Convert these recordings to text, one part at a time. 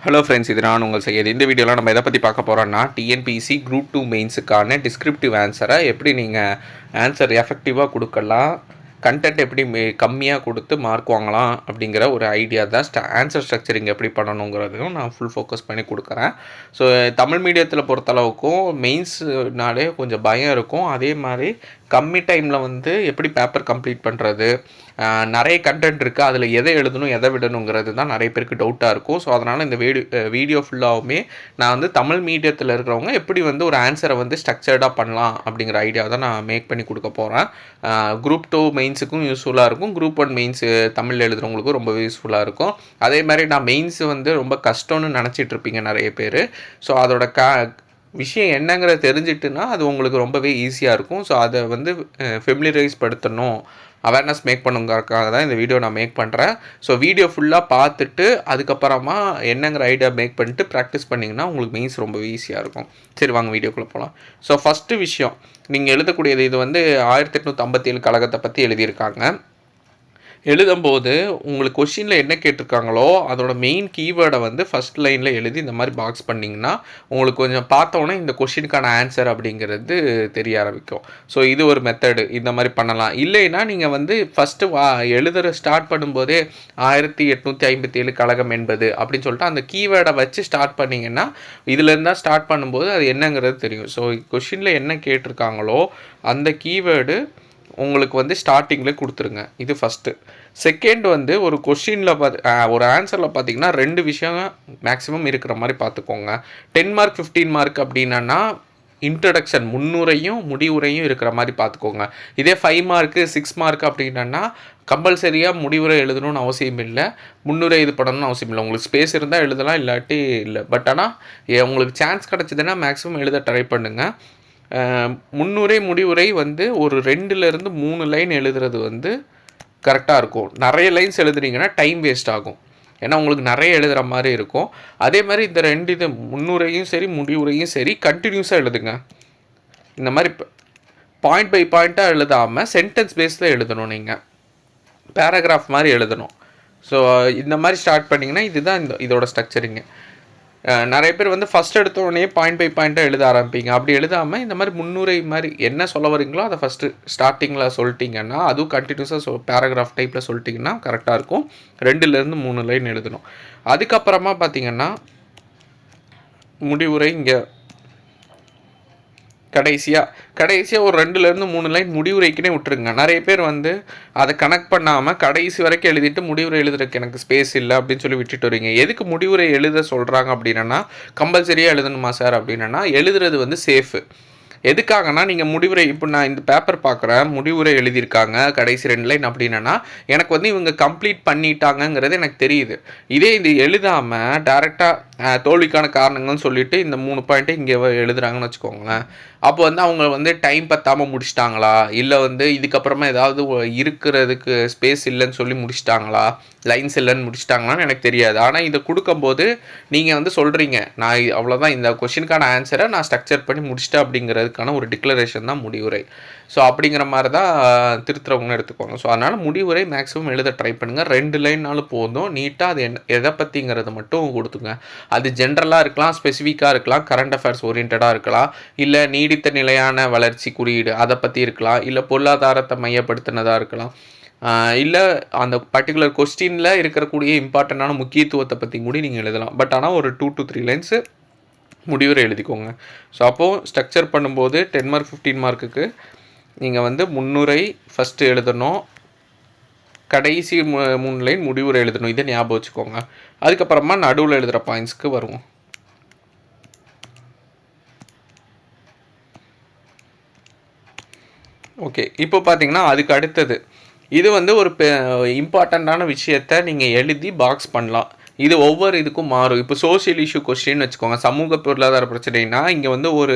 Hello friends, இது நான் உங்கள் செய்யது. இந்த வீடியோவில் நம்ம எதை பற்றி பார்க்க போகிறோன்னா, டிஎன்பிஎஸ்சி குரூப் 2 மெயின்ஸுக்கான டிஸ்கிரிப்டிவ் ஆன்சரை எப்படி நீங்கள் ஆன்சர் எஃபெக்டிவாக கொடுக்கலாம், கண்டென்ட் எப்படி கம்மியாக கொடுத்து மார்க் வாங்கலாம் அப்படிங்கிற ஒரு ஐடியா தான். ஆன்சர் ஸ்ட்ரக்சரிங் எப்படி பண்ணணுங்கிறதையும் நான் ஃபுல் ஃபோக்கஸ் பண்ணி கொடுக்குறேன். ஸோ தமிழ் மீடியத்தில் பொறுத்தளவுக்கும் மெயின்ஸ்னாலே கொஞ்சம் பயம் இருக்கும். அதே மாதிரி கம்மி டைமில் வந்து எப்படி பேப்பர் கம்ப்ளீட் பண்ணுறது, நிறைய கண்டென்ட் இருக்குது, அதில் எதை எழுதணும் எதை விடணுங்கிறது தான் நிறைய பேருக்கு டவுட்டாக இருக்கும். ஸோ அதனால் இந்த வீடியோ ஃபுல்லாகவுமே நான் வந்து தமிழ் மீடியத்தில் இருக்கிறவங்க எப்படி வந்து ஒரு ஆன்சரை வந்து ஸ்ட்ரக்சர்டாக பண்ணலாம் அப்படிங்கிற ஐடியாவை தான் நான் மேக் பண்ணி கொடுக்க போகிறேன். குரூப் 2 மெயின்ஸுக்கும் யூஸ்ஃபுல்லாக இருக்கும், குரூப் 1 மெயின்ஸு தமிழ் எழுதுகிறவங்களுக்கும் ரொம்ப யூஸ்ஃபுல்லாக இருக்கும். அதே மாதிரி நான் மெயின்ஸு வந்து ரொம்ப கஷ்டம்னு நினச்சிட்ருப்பீங்க நிறைய பேர். ஸோ அதோட விஷயம் என்னங்கிறத தெரிஞ்சிட்டுனா அது உங்களுக்கு ரொம்பவே ஈஸியாக இருக்கும். ஸோ அதை வந்து ஃபெமிலியரைஸ் படுத்தணும், அவேர்னஸ் மேக் பண்ணுங்கிறதுக்காக தான் இந்த வீடியோ நான் மேக் பண்ணுறேன். ஸோ வீடியோ ஃபுல்லாக பார்த்துட்டு அதுக்கப்புறமா என்னங்கிற ஐடியா மேக் பண்ணிட்டு ப்ராக்டிஸ் பண்ணிங்கன்னா உங்களுக்கு மெயின்ஸ் ரொம்ப ஈஸியாக இருக்கும். சரி, வாங்க வீடியோக்குள்ளே போகலாம். ஸோ ஃபஸ்ட்டு விஷயம், நீங்கள் எழுதக்கூடியது இது வந்து 1857 கழகத்தை பற்றி எழுதியிருக்காங்க. எழுதும்போது உங்களுக்கு கொஷினில் என்ன கேட்டிருக்காங்களோ அதோட மெயின் கீவேர்டை வந்து ஃபஸ்ட் லைனில் எழுதி இந்த மாதிரி பாக்ஸ் பண்ணிங்கன்னா உங்களுக்கு கொஞ்சம் பார்த்தோன்னே இந்த கொஷினுக்கான ஆன்சர் அப்படிங்கிறது தெரிய ஆரம்பிக்கும். ஸோ இது ஒரு மெத்தடு, இந்த மாதிரி பண்ணலாம். இல்லைன்னா நீங்கள் வந்து ஃபஸ்ட்டு எழுதுகிற ஸ்டார்ட் பண்ணும்போதே 1857 கழகம் என்பது அப்படின்னு சொல்லிட்டு அந்த கீவேர்டை வச்சு ஸ்டார்ட் பண்ணிங்கன்னா இதுலேருந்து தான் ஸ்டார்ட் பண்ணும்போது அது என்னங்கிறது தெரியும். ஸோ கொஷினில் என்ன கேட்டிருக்காங்களோ அந்த கீவேர்டு உங்களுக்கு வந்து ஸ்டார்டிங்கில் கொடுத்துருங்க. இது ஃபஸ்ட்டு. செகண்ட் வந்து ஒரு கொஷினில் ஒரு ஆன்சரில் பார்த்தீங்கன்னா 2 விஷயம் மேக்ஸிமம் இருக்கிற மாதிரி பார்த்துக்கோங்க. 10 மார்க் 15 மார்க் அப்படின்னா இன்ட்ரடக்ஷன் முன்னுரையும் முடிவுரையும் இருக்கிற மாதிரி பார்த்துக்கோங்க. இதே 5 மார்க்கு 6 மார்க் அப்படின்னா கம்பல்சரியாக முடிவுரை எழுதணும்னு அவசியம் இல்லை, முன்னுரை இது பண்ணணும்னு அவசியம் இல்லை. உங்களுக்கு ஸ்பேஸ் இருந்தால் எழுதலாம், இல்லாட்டி இல்லை. பட் ஆனால் உங்களுக்கு சான்ஸ் கிடச்சிதுன்னா மேக்ஸிமம் எழுத ட்ரை பண்ணுங்கள். முன்னுரை முடிவுரை வந்து ஒரு 2லேருந்து 3 லைன் எழுதுறது வந்து கரெக்டாக இருக்கும். நிறைய லைன்ஸ் எழுதுனீங்கன்னா டைம் வேஸ்ட் ஆகும், ஏன்னா உங்களுக்கு நிறைய எழுதுகிற மாதிரி இருக்கும். அதே மாதிரி இந்த 2 இது முன்னுரையும் சரி முடிவுரையும் சரி கண்டினியூஸாக எழுதுங்க. இந்த மாதிரி பாயிண்ட் பை பாயிண்ட்டாக எழுதாமல் சென்டென்ஸ் பேஸில் எழுதணும், நீங்கள் பேராகிராஃப் மாதிரி எழுதணும். ஸோ இந்த மாதிரி ஸ்டார்ட் பண்ணிங்கன்னா இதுதான் இதோட ஸ்ட்ரக்சரிங்க. நிறைய பேர் வந்து ஃபஸ்ட் எடுத்தோடனே பாயிண்ட் பை பாயிண்ட்டாக எழுத ஆரம்பிப்பீங்க. அப்படி எழுதாமல் இந்த மாதிரி முன்னுரை மாதிரி என்ன சொல்ல வரீங்களோ அதை ஃபஸ்ட்டு ஸ்டார்டிங்கில் சொல்லிட்டிங்கன்னா அதுவும் கண்டினியூஸாக பேராகிராஃப் டைப்பில் சொல்லிட்டிங்கன்னா கரெக்டாக இருக்கும். 2லேருந்து 3 லைன் எழுதணும். அதுக்கப்புறமா பார்த்திங்கன்னா முடிவுரை இங்கே கடைசியாக ஒரு 2லேருந்து 3 லைன் முடிவுரைக்குனே விட்டுருங்க. நிறைய பேர் வந்து அதை கனெக்ட் பண்ணாமல் கடைசி வரைக்கும் எழுதிட்டு முடிவுரை எழுதுறதுக்கு எனக்கு ஸ்பேஸ் இல்லை அப்படின்னு சொல்லி விட்டுட்டு வரீங்க. எதுக்கு முடிவுரை எழுத சொல்கிறாங்க அப்படின்னா, கம்பல்சரியாக எழுதணுமா சார் அப்படின்னா, எழுதுறது வந்து சேஃபு. எதுக்காகனா நீங்கள் முடிவுரை இப்போ நான் இந்த பேப்பர் பார்க்குறேன், முடிவுரை எழுதியிருக்காங்க கடைசி 2 லைன் அப்படின்னா எனக்கு வந்து இவங்க கம்ப்ளீட் பண்ணிட்டாங்கங்கிறது எனக்கு தெரியுது. இதே இது எழுதாமல் டேரெக்டாக தோல்விக்கான காரணங்கள்னு சொல்லிவிட்டு இந்த 3 பாயிண்ட்டை இங்கே எழுதுகிறாங்கன்னு வச்சுக்கோங்களேன். அப்போ வந்து அவங்க வந்து டைம் பத்தாமல் முடிச்சிட்டாங்களா, இல்லை வந்து இதுக்கப்புறமா ஏதாவது இருக்கிறதுக்கு ஸ்பேஸ் இல்லைன்னு சொல்லி முடிச்சிட்டாங்களா, லைன்ஸ் இல்லைன்னு முடிச்சிட்டாங்களான்னு எனக்கு தெரியாது. ஆனால் இதை கொடுக்கும்போது நீங்கள் வந்து சொல்கிறீங்க, நான் அவ்வளோதான் இந்த கொஷினுக்கான ஆன்சரை நான் ஸ்ட்ரக்சர் பண்ணி முடிச்சிட்டேன் அப்படிங்கிறதுக்கான ஒரு டிக்ளரேஷன் தான் முடிவுரை. ஸோ அப்படிங்கிற மாதிரி தான் திருத்துறவங்கன்னு எடுத்துக்கோங்க. ஸோ அதனால் முடிவுரை மேக்ஸிமம் எழுத ட்ரை பண்ணுங்கள். 2 லைன்னாலும் போதும். நீட்டாக அது எதை பற்றிங்கிறத மட்டும் கொடுத்துங்க. அது ஜென்ரலாக இருக்கலாம், ஸ்பெசிஃபிக்காக இருக்கலாம், கரண்ட் அஃபேர்ஸ் ஓரியன்டாக இருக்கலாம், இல்லை நீடித்த நிலையான வளர்ச்சி குறியீடு அதை பற்றி இருக்கலாம், இல்லை பொருளாதாரத்தை மையப்படுத்தினதாக இருக்கலாம், இல்லை அந்த பர்டிகுலர் கொஸ்டினில் இருக்கக்கூடிய இம்பார்ட்டண்டான முக்கியத்துவத்தை பற்றி கூட நீங்கள் எழுதலாம். பட் ஆனால் ஒரு 2 to 3 லைன்ஸு முடிவுரை எழுதிக்கோங்க. ஸோ அப்போது ஸ்ட்ரக்சர் பண்ணும்போது 10 மார்க் 15 மார்க்குக்கு நீங்கள் வந்து முன்னுரை ஃபஸ்ட்டு எழுதணும், கடைசி 3 லைன் முடிவுரை எழுதணும். இதை ஞாபகம் வச்சுக்கோங்க. அதுக்கப்புறமா நடுவில் எழுதுகிற பாயிண்ட்ஸ்க்கு வருவோம். ஓகே, இப்போ பார்த்தீங்கன்னா அதுக்கு அடுத்தது இது வந்து ஒரு இம்பார்ட்டண்ட்டான விஷயத்தை நீங்கள் எழுதி பாக்ஸ் பண்ணலாம். இது ஒவ்வொரு இதுக்கும் மாறும். இப்போ சோஷியல் இஷ்யூ கொஸ்டின் வச்சுக்கோங்க, சமூக பொருளாதார பிரச்சனைனா இங்கே வந்து ஒரு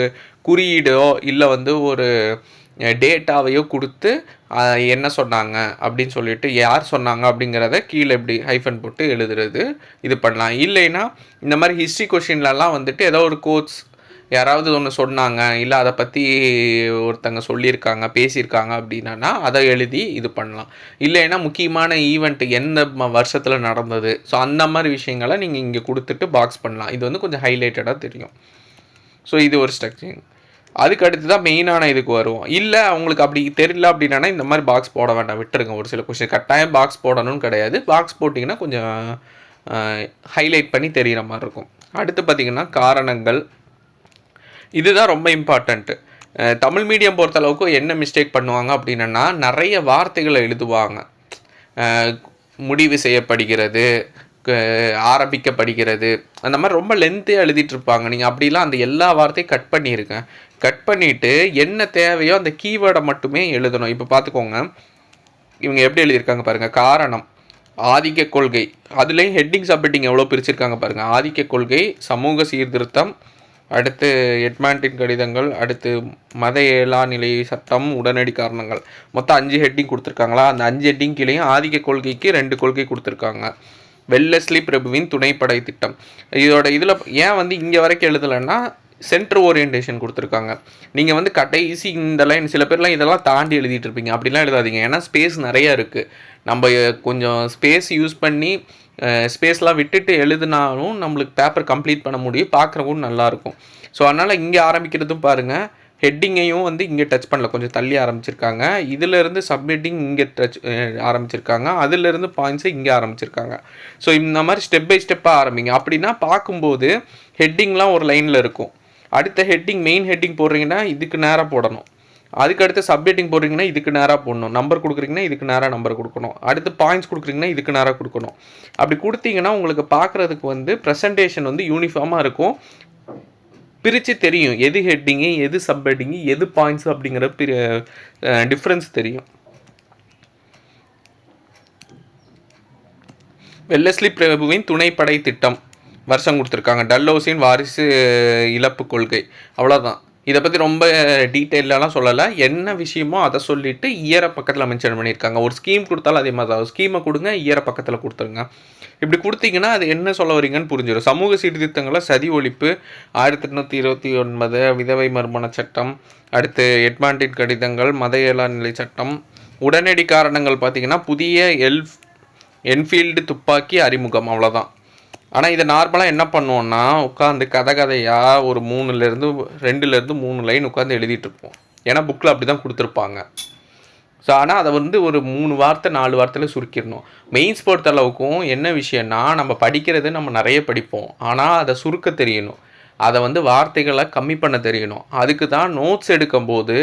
குறியீடோ இல்லை வந்து ஒரு டேட்டாவையோ கொடுத்து என்ன சொன்னாங்க அப்படின்னு சொல்லிட்டு யார் சொன்னாங்க அப்படிங்கிறத கீழே இப்படி ஹைஃபன் போட்டு எழுதுறது இது பண்ணலாம். இல்லைன்னா இந்த மாதிரி ஹிஸ்ட்ரி கொஷின்லலாம் வந்துட்டு ஏதோ ஒரு கோட்ஸ் யாராவது ஒன்று சொன்னாங்க, இல்லை அதை பற்றி ஒருத்தங்க சொல்லியிருக்காங்க, பேசியிருக்காங்க அப்படின்னா அதை எழுதி இது பண்ணலாம். இல்லைன்னா முக்கியமான ஈவெண்ட் எந்த வருஷத்தில் நடந்தது, ஸோ அந்த மாதிரி விஷயங்களை நீங்கள் இங்கே கொடுத்துட்டு பாக்ஸ் பண்ணலாம். இது வந்து கொஞ்சம் ஹைலைட்டடாக தெரியும். ஸோ இது ஒரு ஸ்ட்ரக்சரிங். அதுக்கு அடுத்து தான் மெயினான இதுக்கு வருவோம். இல்லை அவங்களுக்கு அப்படி தெரியல அப்படின்னா இந்த மாதிரி பாக்ஸ் போட வேண்டாம், விட்டுருங்க. ஒரு சில கொஸ்டின் கட்டாயம் பாக்ஸ் போடணும்னு கிடையாது. பாக்ஸ் போட்டிங்கன்னா கொஞ்சம் ஹைலைட் பண்ணி தெரிகிற மாதிரி இருக்கும். அடுத்து பார்த்திங்கன்னா காரணங்கள். இதுதான் ரொம்ப இம்பார்ட்டண்ட்டு. தமிழ் மீடியம் பொறுத்தளவுக்கு என்ன மிஸ்டேக் பண்ணுவாங்க அப்படின்னா நிறைய வார்த்தைகளை எழுதுவாங்க. முடிவு செய்யப்படுகிறது, ஆரம்பிக்கப்படுகிறது, அந்த மாதிரி ரொம்ப லென்த்தாக எழுதிட்டு இருப்பாங்க. நீங்கள் அப்படிலாம் அந்த எல்லா வார்த்தையும் கட் பண்ணியிருக்கேன். கட் பண்ணிவிட்டு என்ன தேவையோ அந்த கீவேர்டை மட்டுமே எழுதணும். இப்போ பார்த்துக்கோங்க, இவங்க எப்படி எழுதியிருக்காங்க பாருங்கள். காரணம், ஆதிக்க கொள்கை, அதுலேயும் ஹெட்டிங் சப்ஹெட்டிங் எவ்வளோ பிரிச்சிருக்காங்க பாருங்கள். ஆதிக்க கொள்கை, சமூக சீர்திருத்தம், அடுத்து எட்மாண்டின் கடிதங்கள், அடுத்து மத ஏலா நிலை சட்டம், உடனடி காரணங்கள். மொத்தம் 5 ஹெட்டிங் கொடுத்துருக்காங்களா? அந்த 5 ஹெட்டிங் கீழேயும் ஆதிக்க கொள்கைக்கு 2 கொள்கை கொடுத்துருக்காங்க. வெல்லஸ்லி பிரபுவின் துணைப்படை திட்டம். இதோட இதில் ஏன் வந்து இங்கே வரைக்கும் எழுதலைன்னா சென்டர் ஓரியன்டேஷன் கொடுத்துருக்காங்க. நீங்கள் வந்து கடைசி இந்த லைன் சில பேர்லாம் இதெல்லாம் தாண்டி எழுதிட்டு இருப்பீங்க. அப்படிலாம் எழுதாதீங்க. ஏன்னா ஸ்பேஸ் நிறையா இருக்குது. நம்ம கொஞ்சம் ஸ்பேஸ் யூஸ் பண்ணி ஸ்பேஸ்லாம் விட்டுட்டு எழுதினாலும் நம்மளுக்கு பேப்பர் கம்ப்ளீட் பண்ண முடியும், பார்க்குறவும் நல்லாயிருக்கும். ஸோ அதனால் இங்கே ஆரம்பிக்கிறதும் பாருங்கள். ஹெட்டிங்கையும் வந்து இங்கே டச் பண்ணல, கொஞ்சம் தள்ளி ஆரம்பிச்சிருக்காங்க. இதிலேருந்து சப்மிட்டிங் இங்கே டச் ஆரம்பிச்சிருக்காங்க. அதிலேருந்து பாயிண்ட்ஸை இங்கே ஆரம்பிச்சிருக்காங்க. ஸோ இந்த மாதிரி ஸ்டெப் பை ஸ்டெப்பாக ஆரம்பிங்க. அப்படின்னா பார்க்கும்போது ஹெட்டிங்லாம் ஒரு லைனில் இருக்கும். அடுத்த ஹெட்டிங் மெயின் ஹெட்டிங் போடுறீங்கன்னா இதுக்கு நேராக போடணும். அதுக்கடுத்து சப்ஹெட்டிங் போடுறீங்கன்னா இதுக்கு நேராக போடணும். நம்பர் கொடுக்குறீங்கன்னா இதுக்கு நேராக நம்பர் கொடுக்கணும். அடுத்து பாயிண்ட்ஸ் கொடுக்குறீங்கன்னா இதுக்கு நேராக கொடுக்கணும். அப்படி கொடுத்தீங்கன்னா உங்களுக்கு பார்க்குறதுக்கு வந்து ப்ரெசன்டேஷன் வந்து யூனிஃபார்மாக இருக்கும். பிரித்து தெரியும் எது ஹெட்டிங்கு, எது சப்ஹெட்டிங்கு, எது பாயிண்ட்ஸு அப்படிங்கிற டிஃப்ரென்ஸ் தெரியும். வெல்லஸ்லி பிரபுவின் துணைப்படை திட்டம் வருஷம் கொடுத்துருக்காங்க. டல்ஹௌசியின் வாரிசு இழப்பு கொள்கை. அவ்வளோதான். இதை பற்றி ரொம்ப டீட்டெயிலெலாம் சொல்லலை. என்ன விஷயமோ அதை சொல்லிவிட்டு இயரை பக்கத்தில் மென்ஷன் பண்ணியிருக்காங்க. ஒரு ஸ்கீம் கொடுத்தாலும் அதே மாதிரி தான். ஸ்கீமை கொடுங்க, இயரை பக்கத்தில் கொடுத்துருங்க. இப்படி கொடுத்தீங்கன்னா அது என்ன சொல்ல வரீங்கன்னு புரிஞ்சிடும். சமூக சீர்திருத்தங்களை சதி ஒழிப்பு, 1829 விதவை மறுமண சட்டம், அடுத்து எட்மாண்டின் கடிதங்கள், மத ஏலா நிலை சட்டம், உடனடி காரணங்கள் பார்த்திங்கன்னா புதிய என்ஃபீல்டு துப்பாக்கி அறிமுகம். அவ்வளோதான். ஆனால் இதை நார்மலாக என்ன பண்ணுவோன்னா உட்காந்து கதையாக ஒரு 2-3 லைன் உட்காந்து எழுதிட்டுருப்போம். ஏன்னா புக்கில் அப்படி தான் கொடுத்துருப்பாங்க. ஸோ ஆனால் அதை வந்து ஒரு 3 வார்த்தை 4 வார்த்தையில் சுருக்கிடணும். மெயின்ஸ் பொறுத்த அளவுக்கும் என்ன விஷயம்னா நம்ம படிக்கிறது நம்ம நிறைய படிப்போம். ஆனால் அதை சுருக்க தெரியணும். அதை வந்து வார்த்தைகளை கம்மி பண்ண தெரியணும். அதுக்கு தான் நோட்ஸ் எடுக்கும்போது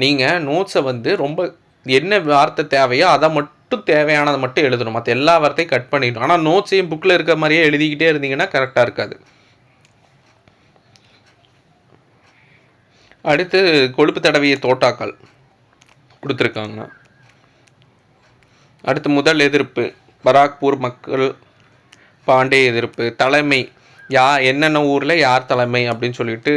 நீங்கள் நோட்ஸை வந்து ரொம்ப என்ன வார்த்தை தேவையோ அதை மட்டும் தேவையானதை மட்டும் எழுதணும். மற்ற எல்லா வார்த்தையும் கட் பண்ணிடணும். ஆனால் நோட்ஸையும் புக்கில் இருக்க மாதிரியே எழுதிக்கிட்டே இருந்தீங்கன்னா கரெக்டாக இருக்காது. அடுத்து கொழுப்பு தடவிய தோட்டாக்கள் கொடுத்துருக்காங்க. அடுத்து முதல் எதிர்ப்பு, பராக்பூர் மக்கள் பாண்டே எதிர்ப்பு, தலைமை என்னென்ன ஊரில் யார் தலைமை அப்படின்னு சொல்லிட்டு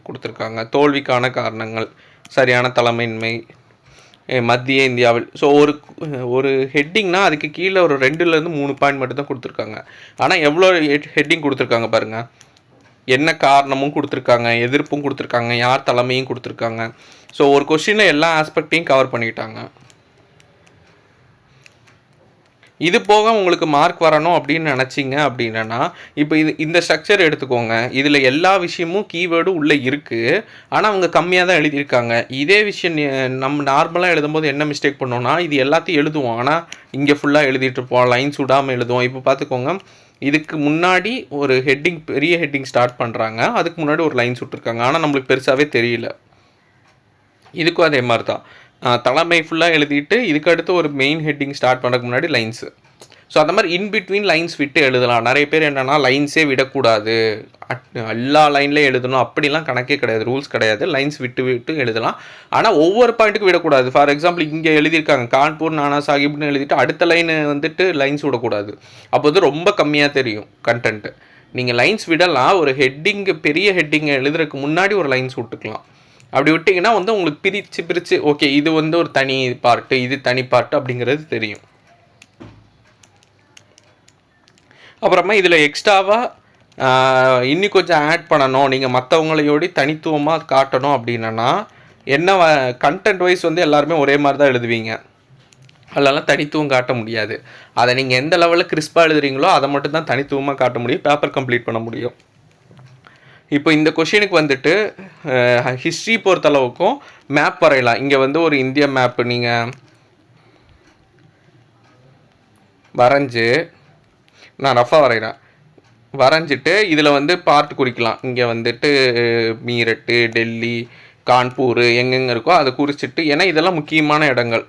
கொடுத்துருக்காங்க. தோல்விக்கான காரணங்கள், சரியான தலைமையின்மை, மத்திய இந்தியாவில். ஸோ ஒரு ஹெட்டிங்னா அதுக்கு கீழே ஒரு 2-3 பாயிண்ட் மட்டும் தான் கொடுத்துருக்காங்க. ஆனால் எவ்வளோ ஹெட்டிங் கொடுத்துருக்காங்க பாருங்கள். என்ன காரணமும் கொடுத்துருக்காங்க, எதிர்ப்பும் கொடுத்துருக்காங்க, யார் தலைமையும் கொடுத்துருக்காங்க. ஸோ ஒரு கொஸ்டினில் எல்லா ஆஸ்பெக்டையும் கவர் பண்ணிக்கிட்டாங்க. இது போக உங்களுக்கு மார்க் வரணும் அப்படின்னு நினச்சிங்க அப்படின்னா இப்போ இந்த ஸ்ட்ரக்சர் எடுத்துக்கோங்க. இதில் எல்லா விஷயமும் கீவேர்டும் உள்ளே இருக்குது. ஆனால் அவங்க கம்மியாக தான் எழுதியிருக்காங்க. இதே விஷயம் நம்ம நார்மலாக எழுதும்போது என்ன மிஸ்டேக் பண்ணோன்னா இது எல்லாத்தையும் எழுதுவோம். ஆனால் இங்கே ஃபுல்லாக எழுதிட்டுருப்போம், லைன்ஸ் விடாமல் எழுதுவோம். இப்போ பார்த்துக்கோங்க, இதுக்கு முன்னாடி ஒரு ஹெட்டிங், பெரிய ஹெட்டிங் ஸ்டார்ட் பண்ணுறாங்க. அதுக்கு முன்னாடி ஒரு லைன்ஸ் விட்டுருக்காங்க. ஆனால் நம்மளுக்கு பெருசாகவே தெரியல. இதுக்கும் அதே மாதிரி தான். தலைமை ஃபுல்லாக எழுதிட்டு இதுக்கு அடுத்து ஒரு மெயின் ஹெட்டிங் ஸ்டார்ட் பண்ணுறதுக்கு முன்னாடி லைன்ஸு. ஸோ அந்த மாதிரி இன்பிட்வீன் லைன்ஸ் விட்டு எழுதலாம். நிறைய பேர் என்னென்னா லைன்ஸே விடக்கூடாது, எல்லா லைன்லேயும் எழுதணும் அப்படிலாம் கணக்கே கிடையாது, ரூல்ஸ் கிடையாது. லைன்ஸ் விட்டு எழுதலாம். ஆனால் ஒவ்வொரு பாயிண்ட்டுக்கும் விடக்கூடாது. ஃபார் எக்ஸாம்பிள் இங்கே எழுதியிருக்காங்க கான்பூர் நானா சாஹிப்னு எழுதிட்டு அடுத்த லைன் வந்துட்டு லைன்ஸ் விடக்கூடாது. அப்போ வந்து ரொம்ப கம்மியாக தெரியும் கண்டென்ட்டு. நீங்கள் லைன்ஸ் விடலாம். ஒரு ஹெட்டிங்கு, பெரிய ஹெட்டிங்கை எழுதுறதுக்கு முன்னாடி ஒரு லைன்ஸ் விட்டுக்கலாம். அப்படி விட்டிங்கன்னா வந்து உங்களுக்கு பிரித்து ஓகே இது வந்து ஒரு தனி பார்ட்டு, இது தனி பார்ட்டு அப்படிங்கிறது தெரியும். அப்புறமா இதில் எக்ஸ்ட்ராவாக இன்னும் கொஞ்சம் ஆட் பண்ணணும், நீங்கள் மற்றவங்களையோடி தனித்துவமாக காட்டணும் அப்படின்னா என்ன கண்டென்ட் வைஸ் வந்து எல்லாருமே ஒரே மாதிரி தான் எழுதுவீங்க, அதெல்லாம் தனித்துவம் காட்ட முடியாது. அதை நீங்கள் எந்த லெவலில் கிறிஸ்பாக எழுதுறீங்களோ அதை மட்டும் தான் தனித்துவமாக காட்ட முடியும், பேப்பர் கம்ப்ளீட் பண்ண முடியும். இப்போ இந்த கொஷினுக்கு வந்துட்டு ஹிஸ்ட்ரி பொறுத்தளவுக்கும் மேப் வரையலாம். இங்கே வந்து ஒரு இந்திய மேப்பு நீங்கள் வரைஞ்சி, நான் ரஃபாக வரைகிறேன், வரைஞ்சிட்டு இதில் வந்து பார்ட் குறிக்கலாம். இங்கே வந்துட்டு மீரட்டு, டெல்லி, கான்பூர் எங்கெங்கே இருக்கோ அதை குறிச்சிட்டு, ஏன்னா இதெல்லாம் முக்கியமான இடங்கள்.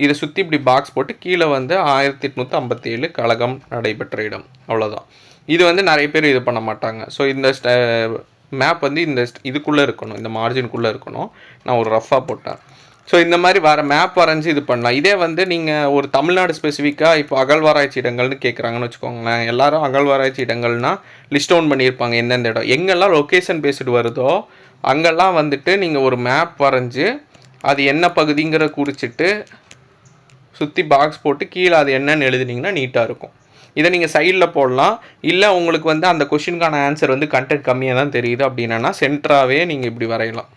இதை சுற்றி இப்படி பாக்ஸ் போட்டு கீழே வந்து 1857 கழகம் நடைபெற்ற இடம், அவ்வளோதான். இது வந்து நிறைய பேர் இது பண்ண மாட்டாங்க. ஸோ இந்த மேப் வந்து இந்த இதுக்குள்ளே இருக்கணும், இந்த மார்ஜினுக்குள்ளே இருக்கணும். நான் ஒரு ரஃபாக போட்டேன். ஸோ இந்த மாதிரி வர மேப் வரைஞ்சி இது பண்ணலாம். இதே வந்து நீங்கள் ஒரு தமிழ்நாடு ஸ்பெசிஃபிக்காக இப்போ அகழ்வாராய்ச்சி இடங்கள்னு கேட்குறாங்கன்னு வச்சுக்கோங்களேன். எல்லாரும் அகழ்வாராய்ச்சி இடங்கள்னால் லிஸ்ட் டவுன் பண்ணியிருப்பாங்க எந்தெந்த இடம். எங்கெல்லாம் லொக்கேஷன் பேஸ்டு வருதோ அங்கெல்லாம் வந்துட்டு நீங்கள் ஒரு மேப் வரைஞ்சி அது என்ன பகுதிங்கிற குறிச்சிட்டு சுற்றி பாக்ஸ் போட்டு கீழே அது என்னன்னு எழுதுனீங்கன்னா நீட்டாக இருக்கும். இதை நீங்கள் சைடில் போடலாம். இல்லை உங்களுக்கு வந்து அந்த கொஷினுக்கான ஆன்சர் வந்து கண்டென்ட் கம்மியாக தான் தெரியுது அப்படின்னா சென்டராகவே நீங்கள் இப்படி வரையலாம்,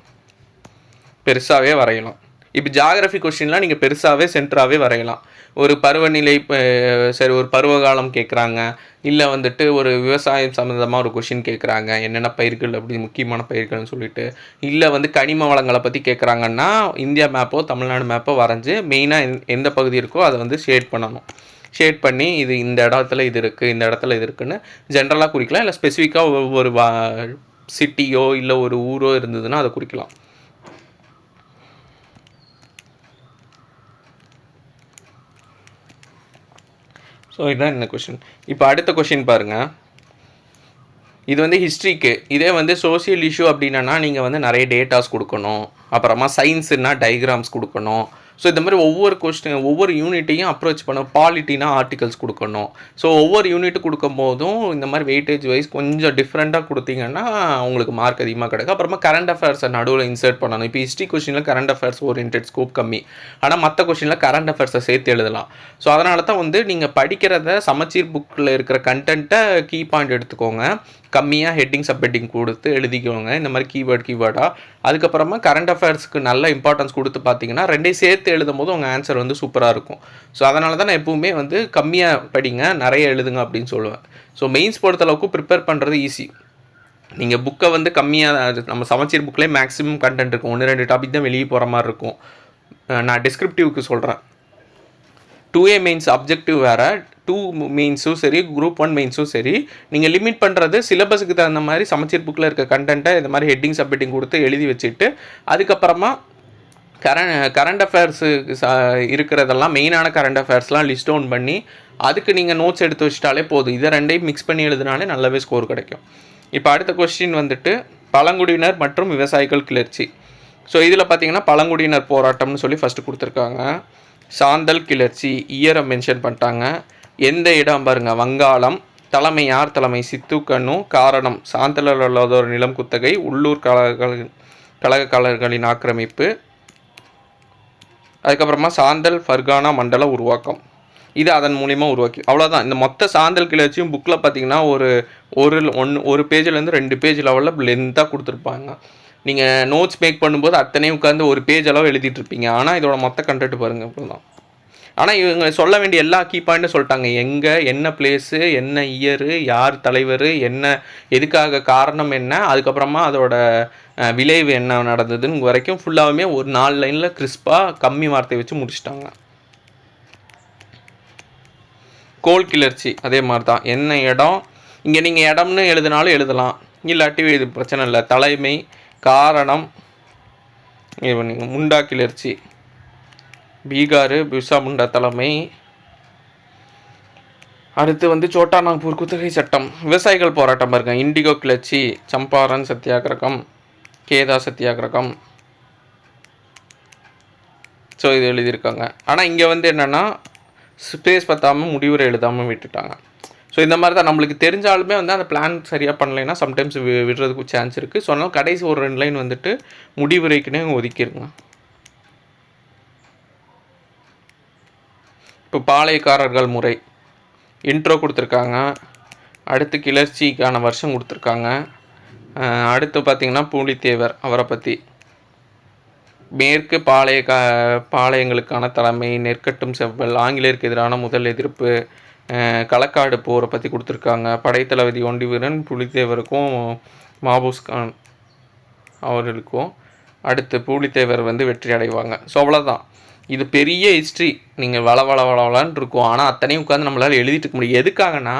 பெருசாகவே வரையலாம். இப்போ ஜாகிரஃபி கொஷின்லாம் நீங்கள் பெருசாகவே சென்டராகவே வரையலாம். ஒரு பருவநிலை, சரி ஒரு பருவகாலம் கேட்குறாங்க, இல்லை வந்துட்டு ஒரு விவசாயம் சம்மந்தமாக ஒரு கொஷின் கேட்குறாங்க, என்னென்ன பயிர்கள் அப்படி முக்கியமான பயிர்கள்னு சொல்லிட்டு, இல்லை வந்து கனிம வளங்களை பற்றி கேட்குறாங்கன்னா இந்தியா மேப்போ தமிழ்நாடு மேப்போ வரைஞ்சி மெயினாக எந்த பகுதி இருக்கோ அதை வந்து ஷேட் பண்ணணும். ஷேட் பண்ணி இது இந்த இடத்துல இது இருக்குது, இந்த இடத்துல இது இருக்குதுன்னு ஜென்ரலாக குறிக்கலாம். இல்லை ஸ்பெசிஃபிக்காக ஒவ்வொரு சிட்டியோ இல்லை ஒரு ஊரோ இருந்ததுன்னா அதை குறிக்கலாம். ஸோ இதுதான் இந்த கொஷின். இப்போ அடுத்த கொஷின் பாருங்கள். இது வந்து ஹிஸ்ட்ரிக்கு. இதே வந்து சோசியல் இஷ்யூ அப்படின்னா நீங்கள் வந்து நிறைய டேட்டாஸ் கொடுக்கணும், அப்புறமா சயின்ஸுன்னா டயக்ராம்ஸ் கொடுக்கணும். ஸோ இந்த மாதிரி ஒவ்வொரு கொஸ்டின் ஒவ்வொரு யூனிட்டையும் அப்ரோச் பண்ண. பாலிட்டினா ஆர்டிகல்ஸ் கொடுக்கணும். ஸோ ஒவ்வொரு யூனிட் கொடுக்கும் போதும் இந்த மாதிரி வெயிட்டேஜ் வைஸ் கொஞ்சம் டிஃப்ரெண்ட்டாக கொடுத்தீங்கன்னா உங்களுக்கு மார்க் அதிகமாக கிடைக்கும். அப்புறமா கரண்ட் அஃபேர்ஸை நடுவில் இன்சர்ட் பண்ணணும். இப்போ ஹிஸ்ட்ரி கொஸ்டினில் கரண்ட் அஃபேர்ஸ் ஓரியன்டட் ஸ்கோப் கம்மி, ஆனால் மற்ற கொஸ்டினில் கரண்ட் அஃபேர்ஸை சேர்த்து எழுதலாம். ஸோ அதனால தான் வந்து நீங்கள் படிக்கிறத சமச்சீர் புக்கில் இருக்கிற கண்டென்ட்டை கீ பாயிண்ட் எடுத்துக்கோங்க, கம்மியாக ஹெட்டிங் சப் ஹெட்டிங் கொடுத்து எழுதிக்கோங்க இந்த மாதிரி கீவேர்டாக. அதுக்கப்புறமா கரண்ட் அஃபேர்ஸ்க்கு நல்ல இம்பார்ட்டன்ஸ் கொடுத்து பார்த்தீங்கன்னா ரெண்டையும் சேர்த்து எழுதும் போது உங்கள் ஆன்சர் வந்து சூப்பராக இருக்கும். ஸோ அதனால தான் நான் எப்பவுமே வந்து கம்மியாக படிங்க, நிறைய எழுதுங்க அப்படின்னு சொல்லுவேன். ஸோ மெயின்ஸ் பொறுத்தளவுக்கு ப்ரிப்பேர் பண்ணுறது ஈஸி. நீங்கள் புக்கை வந்து கம்மியாக, நம்ம சமச்சீர் புக்லேயே மேக்ஸிமம் கண்டென்ட் இருக்கும், 1-2 டாபிக் தான் வெளியே போகிற மாதிரி இருக்கும். நான் டிஸ்கிரிப்டிவ்க்கு சொல்கிறேன். 2A மெயின்ஸ் அப்ஜெக்டிவ் வேறு, 2 மெயின்ஸும் சரி, குரூப் 1 மெயின்ஸும் சரி, நீங்கள் லிமிட் பண்ணுறது சிலபஸுக்கு தகுந்த மாதிரி சமச்சீர் புக்கில் இருக்க கண்டென்ட்டை இந்த மாதிரி ஹெட்டிங் சப்ஹெட்டிங் கொடுத்து எழுதி வச்சுட்டு, அதுக்கப்புறமா கரண்ட் அஃபேர்ஸு இருக்கிறதெல்லாம் மெயினான கரண்ட் அஃபேர்ஸ்லாம் லிஸ்ட் டவுன் பண்ணி அதுக்கு நீங்கள் நோட்ஸ் எடுத்து வச்சிட்டாலே போதும். இதை ரெண்டையும் மிக்ஸ் பண்ணி எழுதினாலே நல்லாவே ஸ்கோர் கிடைக்கும். இப்போ அடுத்த கொஸ்டின் வந்துட்டு பழங்குடியினர் மற்றும் விவசாயிகள் கிளர்ச்சி. ஸோ இதில் பார்த்தீங்கன்னா பழங்குடியினர் போராட்டம்னு சொல்லி ஃபஸ்ட்டு கொடுத்துருக்காங்க. சாந்தல் கிளர்ச்சி இயரை மென்ஷன் பண்ணிட்டாங்க. எந்த இடம் பாருங்கள், வங்காளம். தலைமை யார் தலைமை, சித்துக்கண்ணு. காரணம் சாந்தலர் அல்லாதோர் நிலம் குத்தகை, உள்ளூர் கழகக்காரர்களின் ஆக்கிரமிப்பு. அதுக்கப்புறமா சாந்தல் ஃபர்கானா மண்டல உருவாக்கம். இது அதன் மூலிமா உருவாக்கி, அவ்வளோதான். இந்த மொத்த சாந்தல் கிளர்ச்சியும் புக்கில் பார்த்தீங்கன்னா ஒரு பேஜ்லேருந்து 2 பேஜ் லெவலில் லென்த்தாக கொடுத்துருப்பாங்க. நீங்கள் நோட்ஸ் மேக் பண்ணும்போது அத்தனையும் உட்காந்து ஒரு பேஜ் அளவு எழுதிட்டுருப்பீங்க. ஆனால் இதோட மொத்த கண்டென்ட் பாருங்கள் இப்போதான். ஆனால் இவங்க சொல்ல வேண்டிய எல்லா கீ பாயிண்ட்டும் சொல்லிட்டாங்க. எங்கே, என்ன பிளேஸு, என்ன இயரு, யார் தலைவர், என்ன எதுக்காக காரணம் என்ன, அதுக்கப்புறமா அதோட விளைவு என்ன நடந்ததுன்னு வரைக்கும் ஃபுல்லாகவுமே ஒரு 4 லைனில் கிறிஸ்பாக கம்மி வார்த்தை வச்சு முடிச்சிட்டாங்க. கோல் கிளர்ச்சி அதே மாதிரி தான். என்ன இடம், இங்கே நீங்கள் இடம்னு எழுதினாலும் எழுதலாம், இல்லாட்டி இது பிரச்சனை இல்லை. தலைமை, காரணம். நீங்கள் முண்டா கிளர்ச்சி, பீகார், பிர்சா முண்டா தலைமை. அடுத்து வந்து சோட்டா நாக்பூர் குத்தகை சட்டம். விவசாயிகள் போராட்டம் பாருங்க, இண்டிகோ கிளர்ச்சி, சம்பாரன் சத்தியாகிரகம், கேதா சத்தியாகிரகம். ஸோ இது எழுதியிருக்காங்க. ஆனால் இங்கே வந்து என்னென்னா ஸ்பேஸ் பற்றாமல் முடிவுரை எழுதாமல் விட்டுட்டாங்க. ஸோ இந்த மாதிரி தான் நம்மளுக்கு தெரிஞ்சாலுமே வந்து அந்த பிளான் சரியாக பண்ணலைன்னா சம்டைம்ஸ் விடுறதுக்கு சான்ஸ் இருக்குது. ஸோ அதனால் கடைசி ஒரு 2 லைன் வந்துட்டு முடிவுரைக்குன்னே ஒதுக்கிடுங்க. இப்போ பாளையக்காரர்கள் முறை இன்ட்ரோ கொடுத்துருக்காங்க. அடுத்து கிளர்ச்சிக்கான வருஷம் கொடுத்துருக்காங்க. அடுத்து பார்த்திங்கன்னா பூலித்தேவர் அவரை பற்றி. மேற்கு பாளையங்களுக்கான தலைமை, நெற்கட்டும் செவ்வல், ஆங்கிலேயருக்கு எதிரான முதல் எதிர்ப்பு, களக்காடு போரை பற்றி கொடுத்துருக்காங்க. படைத்தளபதி ஒண்டிவீரன் புலித்தேவருக்கும் மாபூஸ் கான் அவர்களுக்கும். அடுத்து பூலித்தேவர் வந்து வெற்றி அடைவாங்க. ஸோ அவ்வளோதான். இது பெரிய ஹிஸ்ட்ரி. நீங்கள் வளவளான்னு இருக்கும். ஆனால் அத்தனையும் உட்காந்து நம்மளால் எழுதிட்டு இருக்க முடியும். எதுக்காகனா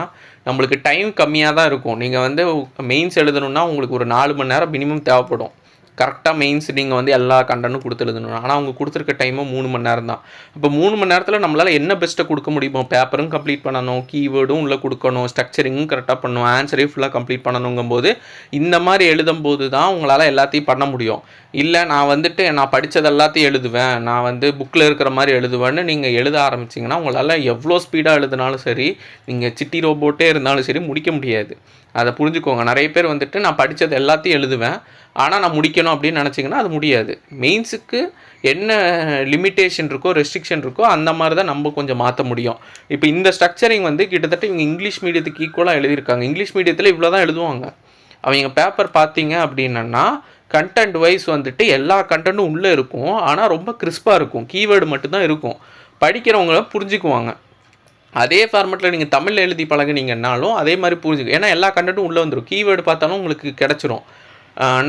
நம்மளுக்கு டைம் கம்மியாக தான் இருக்கும். நீங்கள் வந்து மெயின்ஸ் எழுதணுன்னா உங்களுக்கு ஒரு 4 மணி நேரம் மினிமம் தேவைப்படும். கரெக்டாக மெயின்ஸ் நீங்கள் வந்து எல்லா கண்டனும் கொடுத்து எழுதணும். ஆனால் அவங்க கொடுத்துருக்க டைமும் 3 மணி நேரம் தான். இப்போ 3 மணி நேரத்தில் நம்மளால் என்ன பெஸ்ட்டை கொடுக்க முடியுமோ, பேப்பரும் கம்ப்ளீட் பண்ணணும், கீவேர்டும் உள்ளே கொடுக்கணும், ஸ்ட்ரக்சரிங்கும் கரெக்டாக பண்ணணும், ஆன்சரையும் ஃபுல்லாக கம்ப்ளீட் பண்ணணுங்கும்போது இந்த மாதிரி எழுதும்போது தான் உங்களால் எல்லாத்தையும் பண்ண முடியும். இல்லை நான் வந்துட்டு நான் படித்தது எல்லாத்தையும் எழுதுவேன், நான் வந்து புக்கில் இருக்கிற மாதிரி எழுதுவேன்னு நீங்கள் எழுத ஆரம்பிச்சிங்கன்னா உங்களால் எவ்வளோ ஸ்பீடாக எழுதினாலும் சரி, நீங்கள் சிட்டி ரோபோட்டே இருந்தாலும் சரி முடிக்க முடியாது. அதை புரிஞ்சுக்கோங்க. நிறைய பேர் வந்துட்டு நான் படித்தது எல்லாத்தையும் எழுதுவேன், ஆனால் நான் முடிக்கணும் அப்படின்னு நினச்சிங்கன்னா அது முடியாது. மெயின்ஸுக்கு என்ன லிமிட்டேஷன் இருக்கோ, ரெஸ்ட்ரிக்ஷன் இருக்கோ, அந்த மாதிரி தான் நம்ம கொஞ்சம் மாற்ற முடியும். இப்போ இந்த ஸ்ட்ரக்சரிங் வந்து கிட்டத்தட்ட இவங்க இங்கிலீஷ் மீடியத்துக்கு ஈக்குவலாக எழுதியிருக்காங்க. இங்கிலீஷ் மீடியத்தில் இவ்வளோ தான் எழுதுவாங்க. அவங்க பேப்பர் பார்த்தீங்க அப்படின்னா கண்டென்ட் வைஸ் வந்துட்டு எல்லா கண்டென்ட்டும் உள்ளே இருக்கும், ஆனால் ரொம்ப கிறிஸ்பாக இருக்கும். கீவேர்டு மட்டும்தான் இருக்கும். படிக்கிறவங்கள புரிஞ்சுக்குவாங்க. அதே ஃபார்மெட்டில் நீங்கள் தமிழில் எழுதி பழகுனீங்கன்னாலும் அதே மாதிரி புரிஞ்சுக்கும். ஏன்னா எல்லா கண்டென்ட்டும் உள்ளே வந்துடும். கீவேர்டு பார்த்தாலும் உங்களுக்கு கிடச்சிரும்.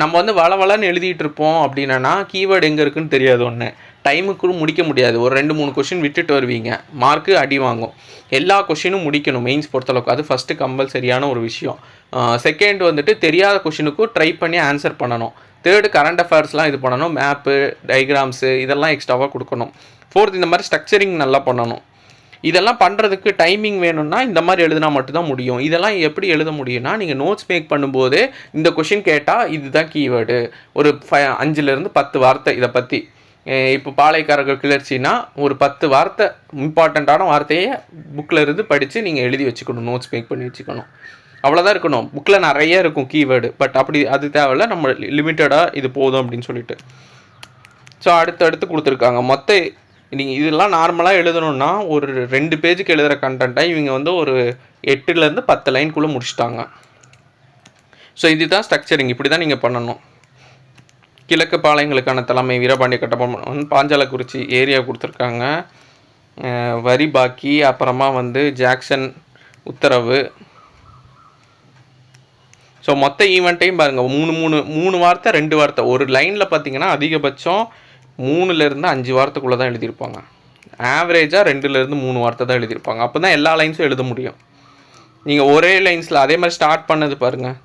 நம்ம வந்து வளன்னு எழுதிட்டு இருப்போம் அப்படின்னா கீவேர்டு எங்கே இருக்குன்னு தெரியாது. ஒன்று டைமுக்கு முடிக்க முடியாது. ஒரு 2-3 கொஷின் விட்டுட்டு வருவீங்க, மார்க்கு அடி வாங்கும். எல்லா கொஷினும் முடிக்கணும் மெயின்ஸ் பொறுத்தளவுக்கு. அது ஃபஸ்ட்டு கம்பல்சரியான ஒரு விஷயம். செகண்ட் வந்துட்டு தெரியாத கொஷினுக்கும் ட்ரை பண்ணி ஆன்சர் பண்ணணும். தேர்டு கரண்ட் அஃபேர்ஸ்லாம் இது பண்ணணும், மேப்பு டயக்ராம்ஸு இதெல்லாம் எக்ஸ்ட்ராவாக கொடுக்கணும். ஃபோர்த் இந்த மாதிரி ஸ்ட்ரக்சரிங் நல்லா பண்ணணும். இதெல்லாம் பண்ணுறதுக்கு டைமிங் வேணும்னா இந்த மாதிரி எழுதினா மட்டும்தான் முடியும். இதெல்லாம் எப்படி எழுத முடியும்னா நீங்கள் நோட்ஸ் மேக் பண்ணும்போது இந்த கொஷின் கேட்டால் இதுதான் கீவேர்டு, ஒரு 5லேருந்து 10 வார்த்தை இதை பற்றி. இப்போ பாளையக்காரர்கள் கிளர்ச்சின்னா ஒரு 10 வார்த்தை இம்பார்ட்டண்ட்டான வார்த்தையை புக்கில் இருந்து படித்து நீங்கள் எழுதி வச்சுக்கணும், நோட்ஸ் மேக் பண்ணி வச்சுக்கணும். அவ்வளோதான் இருக்கணும். புக்கில் நிறைய இருக்கும் கீவேர்டு, பட் அப்படி அது தேவையில்ல, நம்ம லிமிட்டடாக இது போதும் அப்படின்னு சொல்லிட்டு. ஸோ அடுத்தடுத்து கொடுத்துருக்காங்க. நீங்கள் இதெல்லாம் நார்மலாக எழுதணுன்னா ஒரு 2 பேஜுக்கு எழுதுகிற கண்டென்ட்டாக இவங்க வந்து ஒரு 8லேருந்து 10 லைனுக்குள்ளே முடிச்சிட்டாங்க. ஸோ இதுதான் ஸ்ட்ரக்சரிங். இப்படி தான் நீங்கள் பண்ணணும். கிழக்கு பாளையங்களுக்கான தலைமை வீரபாண்டிய கட்டபொம்மன், பாஞ்சாலக்குறிச்சி ஏரியா கொடுத்துருக்காங்க. வரி பாக்கி, அப்புறமா வந்து ஜாக்சன் உத்தரவு. ஸோ மொத்த ஈவெண்ட்டையும் பாருங்கள். 3 வார்த்தை 2 வார்த்தை. ஒரு லைனில் பார்த்தீங்கன்னா அதிகபட்சம் 3லேருந்து 5 வார்த்தைக்குள்ளே தான் எழுதியிருப்பாங்க. ஆவரேஜாக 2லேருந்து 3 வார்த்தை தான் எழுதியிருப்பாங்க. அப்போ தான் எல்லா லைன்ஸும் எழுத முடியும். நீங்கள் ஒரே லைன்ஸில் அதே மாதிரி ஸ்டார்ட் பண்ணது பாருங்கள்.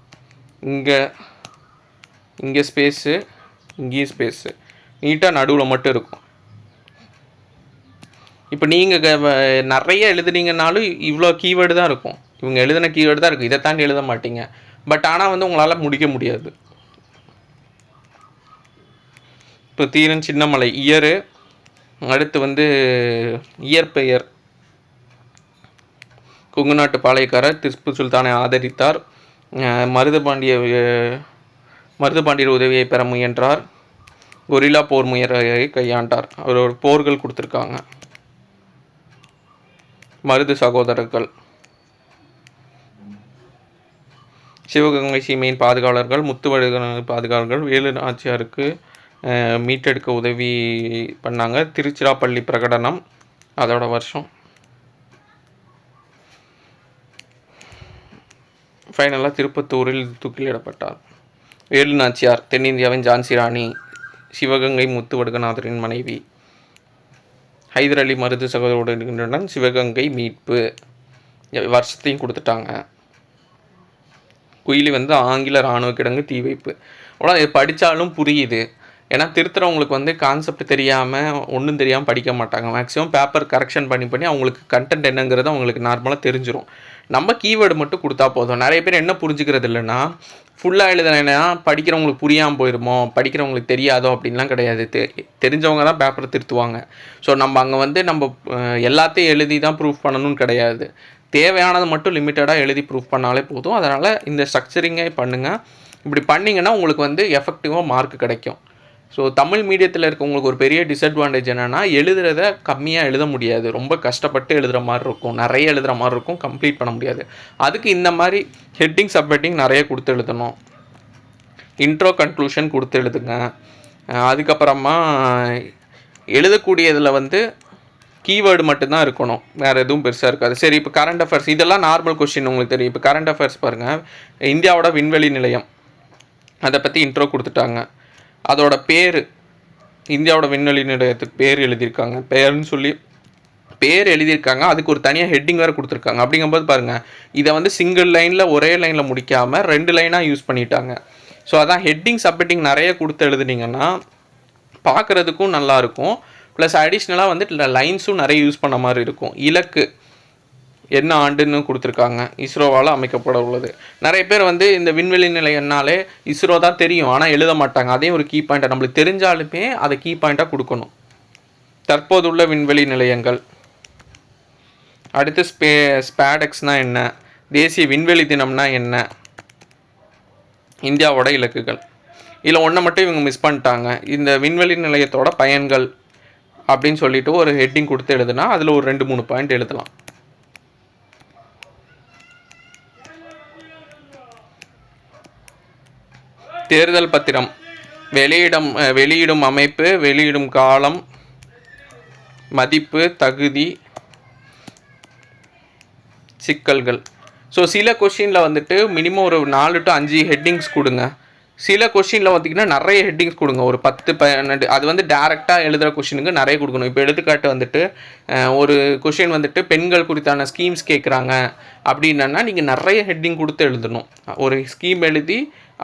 இங்கே ஸ்பேஸு, இங்கேயும் ஸ்பேஸு, நீட்டாக நடுவில் மட்டும் இருக்கும். இப்போ நீங்கள் நிறைய எழுதுனீங்கன்னாலும் இவ்வளோ கீவேர்டு தான் இருக்கும். இவங்க எழுதின கீவேர்டு தான் இருக்கும். இதை தாண்டி எழுத மாட்டீங்க. பட் ஆனால் வந்து உங்களால் முடிக்க முடியாது. இப்போ தீரன் சின்னமலை இயரு, அடுத்து வந்து இயற்பெயர், கொங்கு நாட்டு பாளையக்காரர், திப்பு சுல்தானை ஆதரித்தார், மருதுபாண்டியர் உதவியை பெற முயன்றார், கொரில்லா போர் முயற்சியை கையாண்டார். அவர் போர்கள் கொடுத்துருக்காங்க. மருது சகோதரர்கள், சிவகங்கை சீமையின் பாதுகாவலர்கள், முத்துவடுக பாதுகாவலர்கள், வேலு நாச்சியாருக்கு மீட்டெடுக்க உதவி பண்ணாங்க. திருச்சிராப்பள்ளி பிரகடனம் அதோட வருஷம். ஃபைனலாக திருப்பத்தூரில் தூக்கிலிடப்பட்டார். வேலு நாச்சியார் தென்னிந்தியாவின் ஜான்சி ராணி, சிவகங்கை முத்துவடுகநாதரின் மனைவி. ஹைதர் அலி மருது சகோதரருடன் சிவகங்கை மீட்பு வருஷத்தையும் கொடுத்துட்டாங்க. குயிலி வந்து ஆங்கில இராணுவ கிடங்கு தீ வைப்பு. அவ்வளோ படித்தாலும் புரியுது. ஏன்னா திருத்துறவங்களுக்கு வந்து கான்செப்ட் தெரியாமல் ஒன்றும் தெரியாமல் படிக்க மாட்டாங்க. மேக்ஸிமம் பேப்பர் கரெக்ஷன் பண்ணி அவங்களுக்கு கண்டென்ட் என்னங்கிறது அவங்களுக்கு நார்மலாக தெரிஞ்சிடும். நம்ம கீவேர்டு மட்டும் கொடுத்தா போதும். நிறைய பேர் என்ன புரிஞ்சுக்கிறது இல்லைன்னா, ஃபுல்லாக எழுதுனா படிக்கிறவங்களுக்கு புரியாமல் போயிடுமோ, படிக்கிறவங்களுக்கு தெரியாதோ அப்படின்லாம் கிடையாது. தெரிஞ்சவங்க தான் பேப்பரை திருத்துவாங்க. ஸோ நம்ம அங்கே வந்து நம்ம எல்லாத்தையும் எழுதி தான் ப்ரூஃப் பண்ணணும்னு கிடையாது. தேவையானது மட்டும் லிமிட்டடாக எழுதி ப்ரூஃப் பண்ணாலே போதும். அதனால் இந்த ஸ்ட்ரக்சரிங்கே பண்ணுங்கள். இப்படி பண்ணிங்கன்னா உங்களுக்கு வந்து எஃபெக்டிவாக மார்க் கிடைக்கும். ஸோ தமிழ் மீடியத்தில் இருக்கவங்களுக்கு ஒரு பெரிய டிஸ்அட்வான்டேஜ் என்னென்னா எழுதுறத கம்மியாக எழுத முடியாது, ரொம்ப கஷ்டப்பட்டு எழுதுகிற மாதிரி இருக்கும், நிறைய எழுதுகிற மாதிரி இருக்கும், கம்ப்ளீட் பண்ண முடியாது. அதுக்கு இந்த மாதிரி ஹெட்டிங் சப்ஹெட்டிங் நிறைய கொடுத்து எழுதணும். இன்ட்ரோ கன்க்ளூஷன் கொடுத்து எழுதுங்க. அதுக்கப்புறமா எழுதக்கூடியதில் வந்து கீவேர்டு மட்டும்தான் இருக்கணும், வேறு எதுவும் பெருசாக இருக்காது. சரி, இப்போ கரண்ட் அஃபேர்ஸ் இதெல்லாம் நார்மல் கொஸ்டின் உங்களுக்கு தெரியும். இப்போ கரண்ட் அஃபேர்ஸ் பாருங்கள், இந்தியாவோட விண்வெளி நிலையம் அதை பற்றி இன்ட்ரோ கொடுத்துட்டாங்க. அதோட பேர், இந்தியாவோட விண்வெளி நிலையத்துக்கு பேர் எழுதியிருக்காங்க, பேர்னு சொல்லி பேர் எழுதியிருக்காங்க. அதுக்கு ஒரு தனியாக ஹெட்டிங் வேறு கொடுத்துருக்காங்க. அப்படிங்கும்போது பாருங்கள், இதை வந்து சிங்கிள் லைனில் ஒரே லைனில் முடிக்காமல் 2 லைனாக யூஸ் பண்ணிட்டாங்க. ஸோ அதான் ஹெட்டிங் சப்ஹெட்டிங் நிறைய கொடுத்து எழுதுனீங்கன்னா பார்க்குறதுக்கும் நல்லாயிருக்கும். ப்ளஸ் அடிஷ்னலாக வந்து லைன்ஸும் நிறைய யூஸ் பண்ண மாதிரி இருக்கும். இலக்கு என்ன ஆண்டுன்னு கொடுத்துருக்காங்க, இஸ்ரோவால் அமைக்கப்பட உள்ளது. நிறைய பேர் வந்து இந்த விண்வெளி நிலையம்னாலே இஸ்ரோ தான் தெரியும், ஆனால் எழுத மாட்டாங்க. அதே ஒரு கீ பாயிண்ட்டாக நம்மளுக்கு தெரிஞ்சாலுமே அதை கீ பாயிண்ட்டாக கொடுக்கணும். தற்போதுள்ள விண்வெளி நிலையங்கள், அடுத்து ஸ்பேடெக்ஸ்னால் என்ன, தேசிய விண்வெளி தினம்னா என்ன, இந்தியாவோட இலக்குகள். இதில் ஒன்றை மட்டும் இவங்க மிஸ் பண்ணிட்டாங்க, இந்த விண்வெளி நிலையத்தோட பயன்கள் அப்படின்னு சொல்லிட்டு ஒரு ஹெட்டிங் கொடுத்து எழுதுனா அதில் ஒரு 2-3 பாயிண்ட் எழுதலாம். தேர்தல் பத்திரம், வெளியிடும் அமைப்பு, வெளியிடும் காலம், மதிப்பு, தகுதி, சிக்கல்கள். ஸோ சில கொஷினில் வந்துட்டு மினிமம் ஒரு 4 to 5 ஹெட்டிங்ஸ் கொடுங்க. சில கொஷினில் பார்த்திங்கன்னா நிறைய ஹெட்டிங்ஸ் கொடுங்க, ஒரு 10-12. அது வந்து டேரெக்டாக எழுதுகிற கொஷினுக்கு நிறைய கொடுக்கணும். இப்போ எடுத்துக்காட்டு வந்துட்டு ஒரு கொஷின் வந்துட்டு பெண்கள் குறித்தான ஸ்கீம்ஸ் கேட்குறாங்க அப்படின்னா நீங்கள் நிறைய ஹெட்டிங் கொடுத்து எழுதணும். ஒரு ஸ்கீம் எழுதி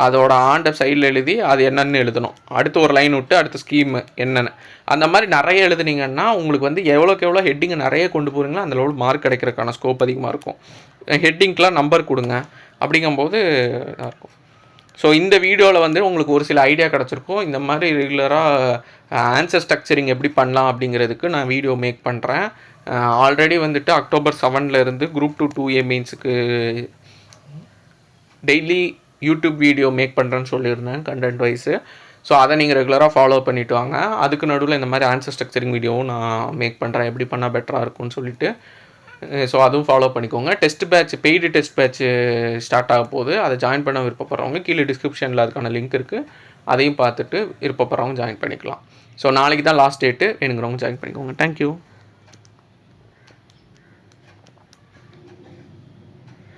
அதோட ஆண்டை சைடில் எழுதி அது என்னென்னு எழுதணும், அடுத்து ஒரு லைன் விட்டு அடுத்த ஸ்கீம் என்னென்னு, அந்த மாதிரி நிறைய எழுதுனீங்கன்னா உங்களுக்கு வந்து எவ்வளோக்கு எவ்வளோ ஹெட்டிங்கை நிறைய கொண்டு போகிறீங்களோ அந்த அளவுக்கு மார்க் கிடைக்கிறதுக்கான ஸ்கோப் அதிகமாக இருக்கும். ஹெட்டிங்க்கெலாம் நம்பர் கொடுங்க, அப்படிங்கும்போது இருக்கும். ஸோ இந்த வீடியோவில் வந்து உங்களுக்கு ஒரு சில ஐடியா கிடச்சிருக்கும். இந்த மாதிரி ரெகுலராக ஆன்சர் ஸ்ட்ரக்சரிங் எப்படி பண்ணலாம் அப்படிங்கிறதுக்கு நான் வீடியோ மேக் பண்ணுறேன். ஆல்ரெடி வந்துட்டு October 7 Group 2 2A மெயின்ஸுக்கு டெய்லி யூடியூப் வீடியோ மேக் பண்ணுறேன்னு சொல்லியிருந்தேன், கண்டென்ட் வைஸு. ஸோ அதை நீங்கள் ரெகுலராக ஃபாலோ பண்ணிவிட்டு வாங்க. அதுக்கு நடுவில் இந்த மாதிரி ஆன்சர் ஸ்ட்ரக்சரிங் வீடியோவும் நான் மேக் பண்ணுறேன், எப்படி பண்ணால் பெட்டராக இருக்கும்னு சொல்லிட்டு. ஸோ அதுவும் ஃபாலோ பண்ணிக்கோங்க. பெய்டு டெஸ்ட் பேட்ச் ஸ்டார்ட் ஆக போகுது. அதை ஜாயின் பண்ண விருப்பப்படுறவங்க கீழே டிஸ்கிரிப்ஷனில் அதுக்கான லிங்க் இருக்குது, அதையும் பார்த்துட்டு விருப்பப்படுறவங்க ஜாயின் பண்ணிக்கலாம். ஸோ நாளைக்கு தான் லாஸ்ட் டேட்டு, வேணுங்கிறவங்க ஜாயின் பண்ணிக்கோங்க. தேங்க்யூ.